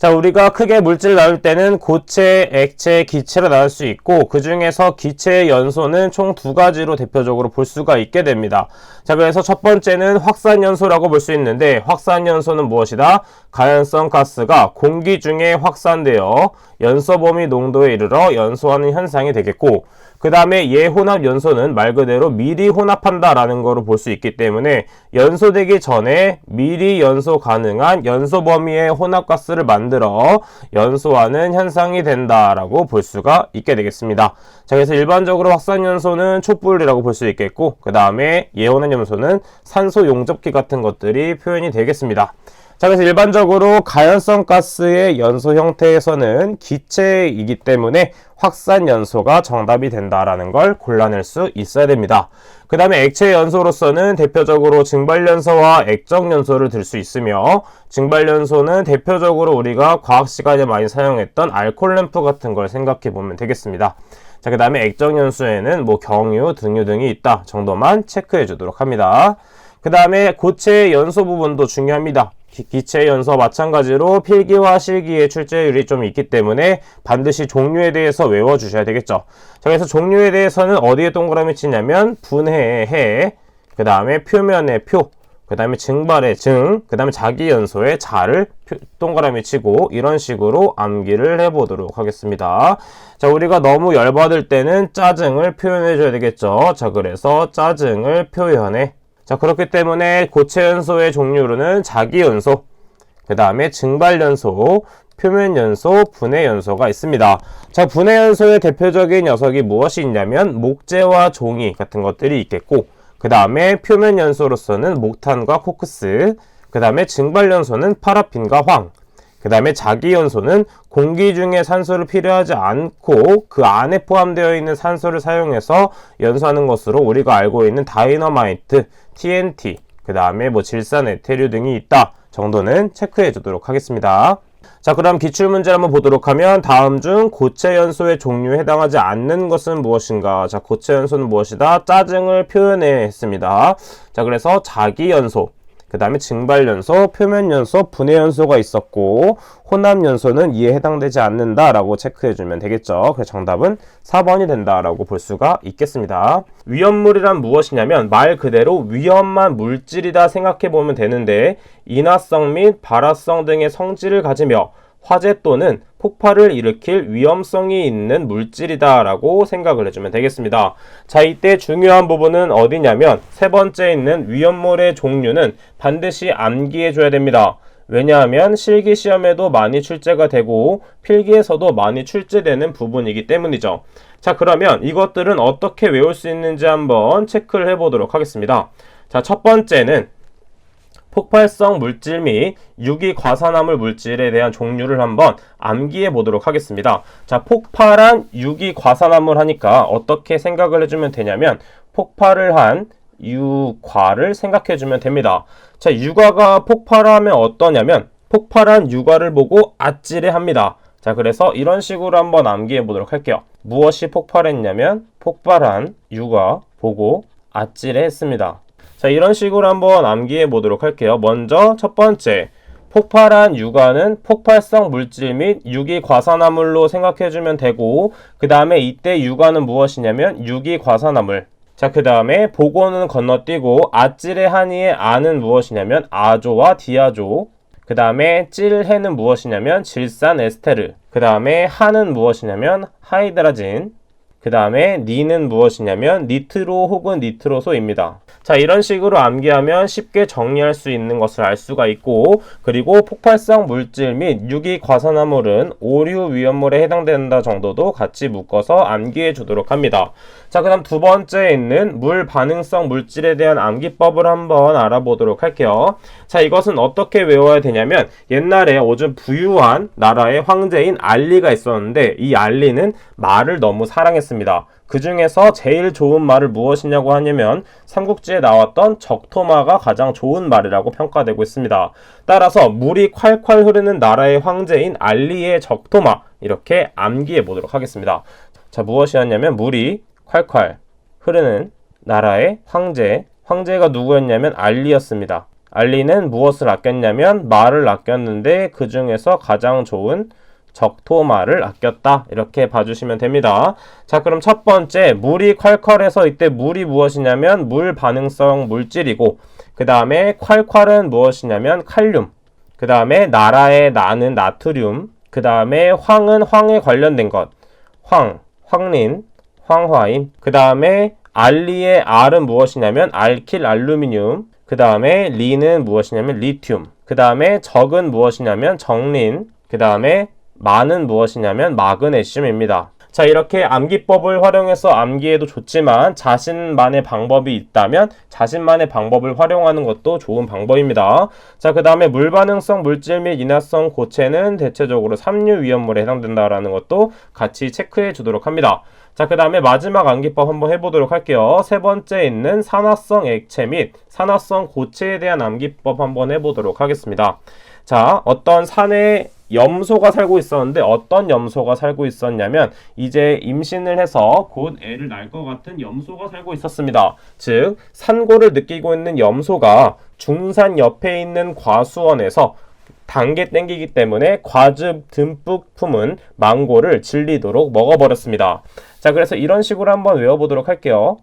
자, 우리가 크게 물질을 나눌 때는 고체, 액체, 기체로 나눌 수 있고 그 중에서 기체의 연소는 총 두 가지로 대표적으로 볼 수가 있게 됩니다. 자, 그래서 첫 번째는 확산연소라고 볼 수 있는데 확산연소는 무엇이다? 가연성 가스가 공기 중에 확산되어 연소 범위 농도에 이르러 연소하는 현상이 되겠고 그 다음에 예혼합 연소는 말 그대로 미리 혼합한다 라는 거로 볼 수 있기 때문에 연소되기 전에 미리 연소 가능한 연소 범위의 혼합가스를 만들어 연소하는 현상이 된다라고 볼 수가 있게 되겠습니다. 자, 그래서 일반적으로 확산연소는 촛불이라고 볼 수 있겠고 그 다음에 예혼합 연소는 산소 용접기 같은 것들이 표현이 되겠습니다. 자, 그래서 일반적으로 가연성 가스의 연소 형태에서는 기체이기 때문에 확산연소가 정답이 된다라는 걸 골라낼 수 있어야 됩니다. 그 다음에 액체 연소로서는 대표적으로 증발연소와 액정연소를 들 수 있으며 증발연소는 대표적으로 우리가 과학 시간에 많이 사용했던 알코올 램프 같은 걸 생각해 보면 되겠습니다. 자, 그 다음에 액정연소에는 경유, 등유 등이 있다 정도만 체크해 주도록 합니다. 그 다음에 고체의 연소 부분도 중요합니다. 기체의 연소와 마찬가지로 필기와 실기의 출제율이 좀 있기 때문에 반드시 종류에 대해서 외워주셔야 되겠죠. 자, 그래서 종류에 대해서는 어디에 동그라미 치냐면 분해의 해, 그 다음에 표면의 표, 그 다음에 증발의 증, 그 다음에 자기연소의 자를 동그라미 치고 이런 식으로 암기를 해보도록 하겠습니다. 자, 우리가 너무 열받을 때는 짜증을 표현해줘야 되겠죠. 자, 그래서 짜증을 표현해. 자, 그렇기 때문에 고체연소의 종류로는 자기연소, 그 다음에 증발연소, 표면연소, 분해연소가 있습니다. 자, 분해연소의 대표적인 녀석이 무엇이 있냐면 목재와 종이 같은 것들이 있겠고 그 다음에 표면연소로서는 목탄과 코크스, 그 다음에 증발연소는 파라핀과 황, 그 다음에 자기연소는 공기 중에 산소를 필요하지 않고 그 안에 포함되어 있는 산소를 사용해서 연소하는 것으로 우리가 알고 있는 다이너마이트, TNT, 그 다음에 질산, 에테류 등이 있다 정도는 체크해 주도록 하겠습니다. 자, 그럼 기출문제를 한번 보도록 하면 다음 중 고체연소의 종류에 해당하지 않는 것은 무엇인가? 자, 고체연소는 무엇이다? 짜증을 표현해 했습니다. 자, 그래서 자기연소, 그 다음에 증발연소, 표면연소, 분해연소가 있었고 혼합연소는 이에 해당되지 않는다라고 체크해주면 되겠죠. 그래서 정답은 4번이 된다라고 볼 수가 있겠습니다. 위험물이란 무엇이냐면 말 그대로 위험한 물질이다 생각해보면 되는데 인화성 및 발화성 등의 성질을 가지며 화재 또는 폭발을 일으킬 위험성이 있는 물질이다 라고 생각을 해주면 되겠습니다. 자, 이때 중요한 부분은 어디냐면 세 번째에 있는 위험물의 종류는 반드시 암기해 줘야 됩니다. 왜냐하면 실기시험에도 많이 출제가 되고 필기에서도 많이 출제되는 부분이기 때문이죠. 자, 그러면 이것들은 어떻게 외울 수 있는지 한번 체크를 해보도록 하겠습니다. 자, 첫 번째는 폭발성 물질 및 유기과산화물 물질에 대한 종류를 한번 암기해 보도록 하겠습니다. 자, 폭발한 유기과산화물 하니까 어떻게 생각을 해주면 되냐면 폭발을 한 유과를 생각해 주면 됩니다. 자, 유과가 폭발하면 어떠냐면 폭발한 유과를 보고 아찔해 합니다. 자, 그래서 이런 식으로 한번 암기해 보도록 할게요. 무엇이 폭발했냐면 폭발한 유과 보고 아찔해 했습니다. 자, 이런 식으로 한번 암기해 보도록 할게요. 먼저 첫 번째, 폭발한 유과는 폭발성 물질 및 유기과산화물로 생각해주면 되고 그 다음에 이때 유과는 무엇이냐면 유기과산화물. 자, 그 다음에 보고는 건너뛰고 아찔의 한이의 아는 무엇이냐면 아조와 디아조. 그 다음에 찔해는 무엇이냐면 질산 에스테르. 그 다음에 한은 무엇이냐면 하이드라진. 그 다음에 니는 무엇이냐면 니트로 혹은 니트로소입니다. 자, 이런 식으로 암기하면 쉽게 정리할 수 있는 것을 알 수가 있고 그리고 폭발성 물질 및 유기과산화물은 오류 위험물에 해당된다 정도도 같이 묶어서 암기해 주도록 합니다. 자, 그 다음 두 번째에 있는 물 반응성 물질에 대한 암기법을 한번 알아보도록 할게요. 자, 이것은 어떻게 외워야 되냐면 옛날에 아주 부유한 나라의 황제인 알리가 있었는데 이 알리는 말을 너무 사랑했습니다. 그 중에서 제일 좋은 말을 무엇이냐고 하냐면 삼국지에 나왔던 적토마가 가장 좋은 말이라고 평가되고 있습니다. 따라서 물이 콸콸 흐르는 나라의 황제인 알리의 적토마 이렇게 암기해 보도록 하겠습니다. 자, 무엇이었냐면 물이 콸콸 흐르는 나라의 황제가 누구였냐면 알리였습니다. 알리는 무엇을 아꼈냐면 말을 아꼈는데 그 중에서 가장 좋은 적토말을 아꼈다. 이렇게 봐주시면 됩니다. 자, 그럼 첫 번째 물이 콸콸해서 이때 물이 무엇이냐면 물 반응성 물질이고, 그 다음에 콸콸은 무엇이냐면 칼륨, 그 다음에 나라의 나는 나트륨, 그 다음에 황은 황에 관련된 것, 황린, 황화인, 그 다음에 알리의 R은 무엇이냐면 알킬 알루미늄, 그 다음에 리는 무엇이냐면 리튬, 그 다음에 적은 무엇이냐면 정린, 그 다음에 마는 무엇이냐면 마그네슘입니다. 자, 이렇게 암기법을 활용해서 암기해도 좋지만 자신만의 방법이 있다면 자신만의 방법을 활용하는 것도 좋은 방법입니다. 자, 그 다음에 물반응성 물질 및 인화성 고체는 대체적으로 삼류 위험물에 해당된다라는 것도 같이 체크해 주도록 합니다. 자, 그 다음에 마지막 암기법 한번 해보도록 할게요. 세 번째 있는 산화성 액체 및 산화성 고체에 대한 암기법 한번 해보도록 하겠습니다. 자, 어떤 산에 염소가 살고 있었는데 어떤 염소가 살고 있었냐면 이제 임신을 해서 곧 애를 낳을 것 같은 염소가 살고 있었습니다. 즉 산고를 느끼고 있는 염소가 중산 옆에 있는 과수원에서 단계 땡기기 때문에 과즙 듬뿍 품은 망고를 질리도록 먹어버렸습니다. 자, 그래서 이런 식으로 한번 외워보도록 할게요.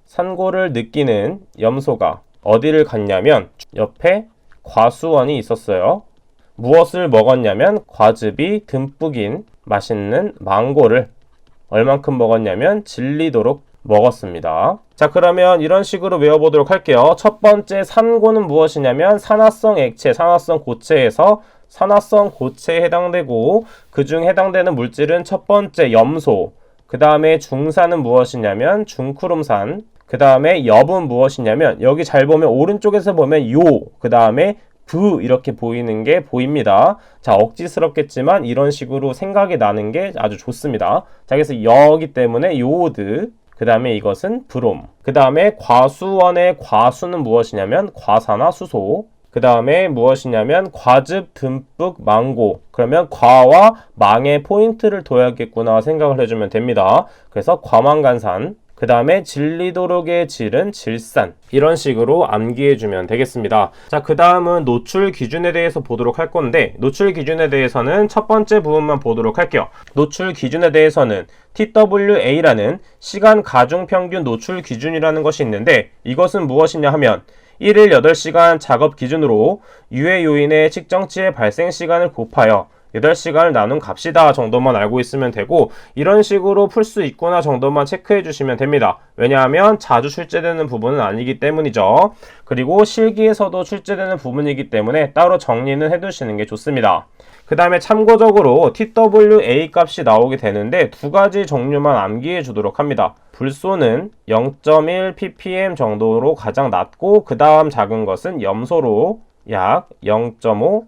산고를 느끼는 염소가 어디를 갔냐면 옆에 과수원이 있었어요. 무엇을 먹었냐면 과즙이 듬뿍인 맛있는 망고를 얼만큼 먹었냐면 질리도록 먹었습니다. 자, 그러면 이런 식으로 외워보도록 할게요. 첫 번째 산고는 무엇이냐면 산화성 액체, 산화성 고체에서 산화성 고체에 해당되고 그중 해당되는 물질은 첫 번째 염소, 그 다음에 중산은 무엇이냐면 중크롬산, 그 다음에 엽은 무엇이냐면 여기 잘 보면 오른쪽에서 보면 요, 그 다음에 브 이렇게 보이는 게 보입니다. 자, 억지스럽겠지만 이런 식으로 생각이 나는 게 아주 좋습니다. 자, 그래서 여기 때문에 요오드, 그 다음에 이것은 브롬, 그 다음에 과수원의 과수는 무엇이냐면 과산화수소, 그 다음에 무엇이냐면 과즙 듬뿍 망고. 그러면 과와 망의 포인트를 둬야겠구나 생각을 해주면 됩니다. 그래서 과망간산, 그 다음에 질리도록의 질은 질산, 이런 식으로 암기해주면 되겠습니다. 자, 그 다음은 노출 기준에 대해서 보도록 할 건데 노출 기준에 대해서는 첫 번째 부분만 보도록 할게요. 노출 기준에 대해서는 TWA라는 시간 가중평균 노출 기준이라는 것이 있는데 이것은 무엇이냐 하면 1일 8시간 작업 기준으로 유해 요인의 측정치의 발생 시간을 곱하여 8시간을 나눈 값이다 정도만 알고 있으면 되고 이런 식으로 풀 수 있구나 정도만 체크해 주시면 됩니다. 왜냐하면 자주 출제되는 부분은 아니기 때문이죠. 그리고 실기에서도 출제되는 부분이기 때문에 따로 정리는 해 두시는 게 좋습니다. 그 다음에 참고적으로 TWA 값이 나오게 되는데 두 가지 종류만 암기해 주도록 합니다. 불소는 0.1 ppm 정도로 가장 낮고 그 다음 작은 것은 염소로 약 0.5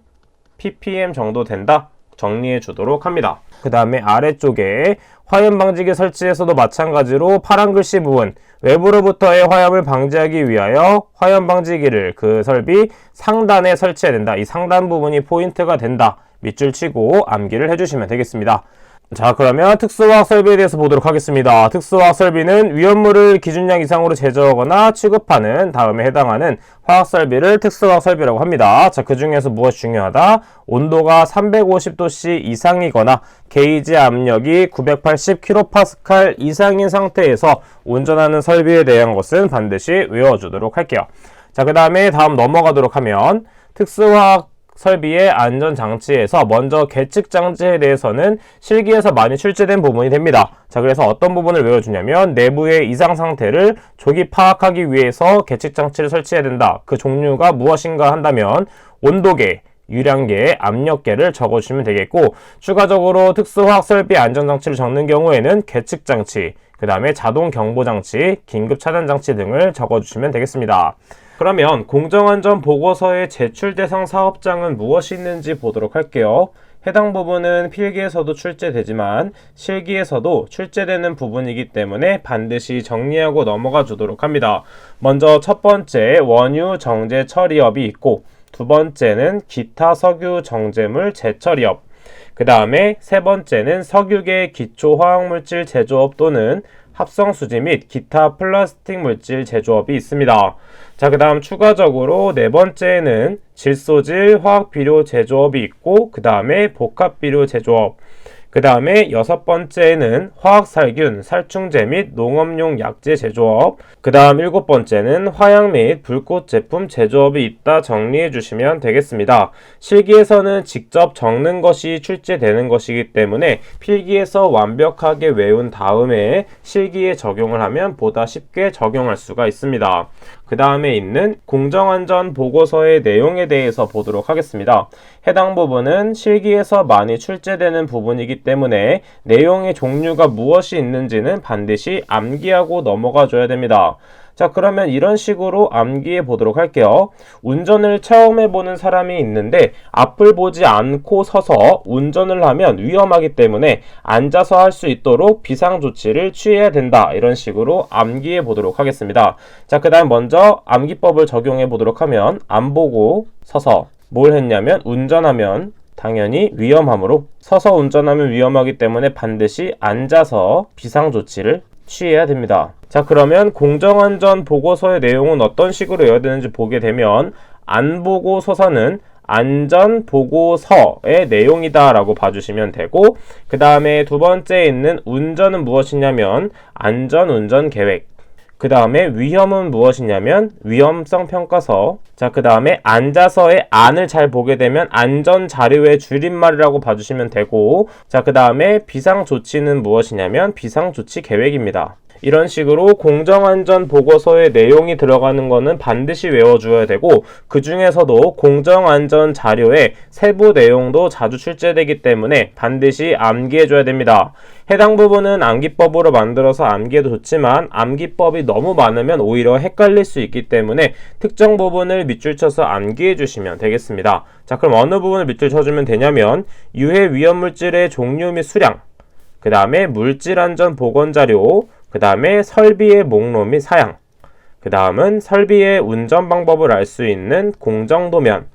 ppm 정도 된다 정리해 주도록 합니다. 그 다음에 아래쪽에 화염 방지기 설치에서도 마찬가지로 파란 글씨 부분 외부로부터의 화염을 방지하기 위하여 화염 방지기를 그 설비 상단에 설치해야 된다. 이 상단 부분이 포인트가 된다. 밑줄 치고 암기를 해주시면 되겠습니다. 자, 그러면 특수화학 설비에 대해서 보도록 하겠습니다. 특수화학 설비는 위험물을 기준량 이상으로 제조하거나 취급하는 다음에 해당하는 화학 설비를 특수화학 설비라고 합니다. 자, 그 중에서 무엇이 중요하다? 온도가 350도씨 이상이거나 게이지 압력이 980kPa 이상인 상태에서 운전하는 설비에 대한 것은 반드시 외워주도록 할게요. 자, 그 다음에 다음 넘어가도록 하면 특수화학 설비의 안전장치에서 먼저 계측장치에 대해서는 실기에서 많이 출제된 부분이 됩니다. 자, 그래서 어떤 부분을 외워주냐면 내부의 이상 상태를 조기 파악하기 위해서 계측장치를 설치해야 된다. 그 종류가 무엇인가 한다면 온도계, 유량계, 압력계를 적어주시면 되겠고 추가적으로 특수화학 설비 안전장치를 적는 경우에는 계측장치, 그 다음에 자동경보장치, 긴급차단장치 등을 적어주시면 되겠습니다. 그러면 공정안전보고서의 제출 대상 사업장은 무엇이 있는지 보도록 할게요. 해당 부분은 필기에서도 출제되지만 실기에서도 출제되는 부분이기 때문에 반드시 정리하고 넘어가 주도록 합니다. 먼저 첫 번째 원유 정제 처리업이 있고 두 번째는 기타 석유 정제물 재처리업, 그 다음에 세 번째는 석유계 기초화학물질 제조업 또는 합성 수지 및 기타 플라스틱 물질 제조업이 있습니다. 자, 그 다음 추가적으로 네 번째는 질소질 화학비료 제조업이 있고, 그 다음에 복합비료 제조업, 그 다음에 여섯 번째는 화학살균, 살충제 및 농업용 약재 제조업, 그 다음 일곱 번째는 화약 및 불꽃 제품 제조업이 있다 정리해 주시면 되겠습니다. 실기에서는 직접 적는 것이 출제되는 것이기 때문에 필기에서 완벽하게 외운 다음에 실기에 적용을 하면 보다 쉽게 적용할 수가 있습니다. 그 다음에 있는 공정안전 보고서의 내용에 대해서 보도록 하겠습니다. 해당 부분은 실기에서 많이 출제되는 부분이기 때문에 내용의 종류가 무엇이 있는지는 반드시 암기하고 넘어가 줘야 됩니다. 자, 그러면 이런 식으로 암기해 보도록 할게요. 운전을 처음 해보는 사람이 있는데 앞을 보지 않고 서서 운전을 하면 위험하기 때문에 앉아서 할 수 있도록 비상조치를 취해야 된다. 이런 식으로 암기해 보도록 하겠습니다. 자, 그 다음 먼저 암기법을 적용해 보도록 하면 안 보고 서서 뭘 했냐면 운전하면 당연히 위험하므로 서서 운전하면 위험하기 때문에 반드시 앉아서 비상조치를 취해야 됩니다. 자, 그러면 공정안전 보고서의 내용은 어떤 식으로 해야 되는지 보게 되면 안 보고 서서는 안전보고서의 내용이다 라고 봐주시면 되고, 그 다음에 두 번째에 있는 운전은 무엇이냐면 안전운전계획, 그 다음에 위험은 무엇이냐면 위험성평가서, 자, 그 다음에 앉아서의 안을 잘 보게 되면 안전자료의 줄임말이라고 봐주시면 되고, 자, 그 다음에 비상조치는 무엇이냐면 비상조치계획입니다. 이런 식으로 공정안전보고서의 내용이 들어가는 거는 반드시 외워줘야 되고, 그 중에서도 공정안전 자료의 세부 내용도 자주 출제되기 때문에 반드시 암기해줘야 됩니다. 해당 부분은 암기법으로 만들어서 암기해도 좋지만 암기법이 너무 많으면 오히려 헷갈릴 수 있기 때문에 특정 부분을 밑줄 쳐서 암기해 주시면 되겠습니다. 자, 그럼 어느 부분을 밑줄 쳐주면 되냐면 유해 위험물질의 종류 및 수량, 그 다음에 물질안전 보건자료, 그 다음에 설비의 목록 및 사양, 그 다음은 설비의 운전 방법을 알 수 있는 공정도면,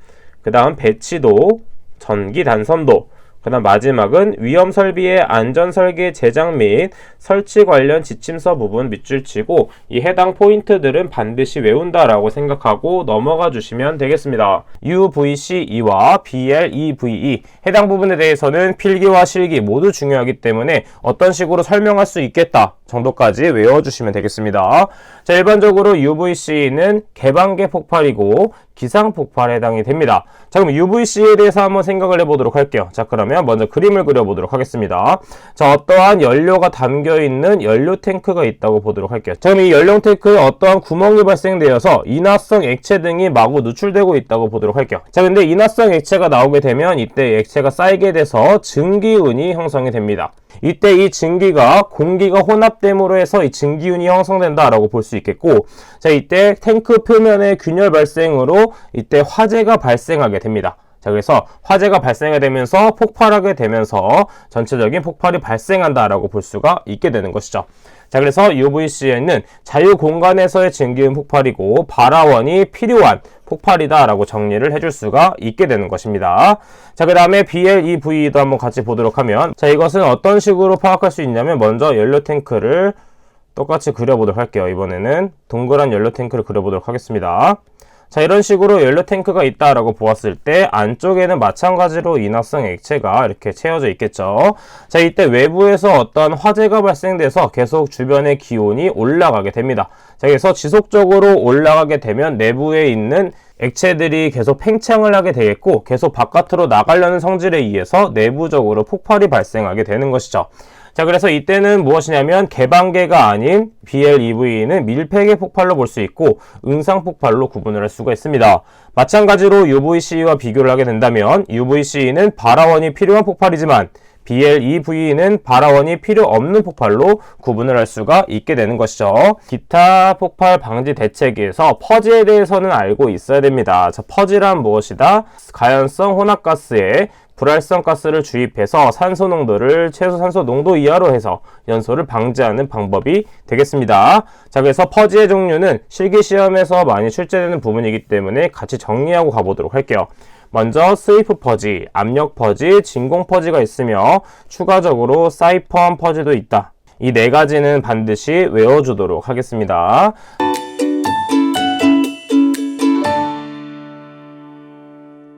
그 다음 배치도, 전기 단선도, 그 다음 마지막은 위험설비의 안전설계 제작 및 설치 관련 지침서 부분 밑줄 치고 이 해당 포인트들은 반드시 외운다라고 생각하고 넘어가 주시면 되겠습니다. UVC2와 BLEVE 해당 부분에 대해서는 필기와 실기 모두 중요하기 때문에 어떤 식으로 설명할 수 있겠다 정도까지 외워주시면 되겠습니다. 자, 일반적으로 UVC는 개방계 폭발이고 기상폭발에 해당이 됩니다. 자, 그럼 UVC에 대해서 한번 생각을 해보도록 할게요. 자, 그러면 먼저 그림을 그려보도록 하겠습니다. 자, 어떠한 연료가 담겨있는 연료 탱크가 있다고 보도록 할게요. 자, 그럼 이 연료 탱크에 어떠한 구멍이 발생되어서 인화성 액체 등이 마구 누출되고 있다고 보도록 할게요. 자, 근데 인화성 액체가 나오게 되면 이때 액체가 쌓이게 돼서 증기운이 형성이 됩니다. 이때 이 증기가 공기가 혼합됨으로 해서 이 증기운이 형성된다라고 볼 수 있겠고, 자, 이때 탱크 표면의 균열 발생으로 이때 화재가 발생하게 됩니다. 자, 그래서 화재가 발생하게 되면서 폭발하게 되면서 전체적인 폭발이 발생한다라고 볼 수가 있게 되는 것이죠. 자, 그래서 UVC에는 자유 공간에서의 증기운 폭발이고 발화원이 필요한 폭발이다 라고 정리를 해줄 수가 있게 되는 것입니다. 자, 그 다음에 BLEVE도 한번 같이 보도록 하면, 자, 이것은 어떤 식으로 파악할 수 있냐면 먼저 연료 탱크를 똑같이 그려보도록 할게요. 이번에는 동그란 연료 탱크를 그려보도록 하겠습니다. 자, 이런 식으로 연료 탱크가 있다라고 보았을 때 안쪽에는 마찬가지로 인화성 액체가 이렇게 채워져 있겠죠. 자, 이때 외부에서 어떤 화재가 발생돼서 계속 주변의 기온이 올라가게 됩니다. 자, 그래서 지속적으로 올라가게 되면 내부에 있는 액체들이 계속 팽창을 하게 되겠고 계속 바깥으로 나가려는 성질에 의해서 내부적으로 폭발이 발생하게 되는 것이죠. 자, 그래서 이때는 무엇이냐면 개방계가 아닌 BLEVE는 밀폐계 폭발로 볼 수 있고 응상폭발로 구분을 할 수가 있습니다. 마찬가지로 UVC와 비교를 하게 된다면 UVC는 발화원이 필요한 폭발이지만 BLEVE는 발화원이 필요 없는 폭발로 구분을 할 수가 있게 되는 것이죠. 기타 폭발 방지 대책에서 퍼지에 대해서는 알고 있어야 됩니다. 자, 퍼지란 무엇이다? 가연성 혼합가스에 불활성 가스를 주입해서 산소 농도를 최소 산소 농도 이하로 해서 연소를 방지하는 방법이 되겠습니다. 자, 그래서 퍼지의 종류는 실기시험에서 많이 출제되는 부분이기 때문에 같이 정리하고 가보도록 할게요. 먼저 스위프 퍼지, 압력 퍼지, 진공 퍼지가 있으며 추가적으로 사이펀 퍼지도 있다. 이 네 가지는 반드시 외워주도록 하겠습니다.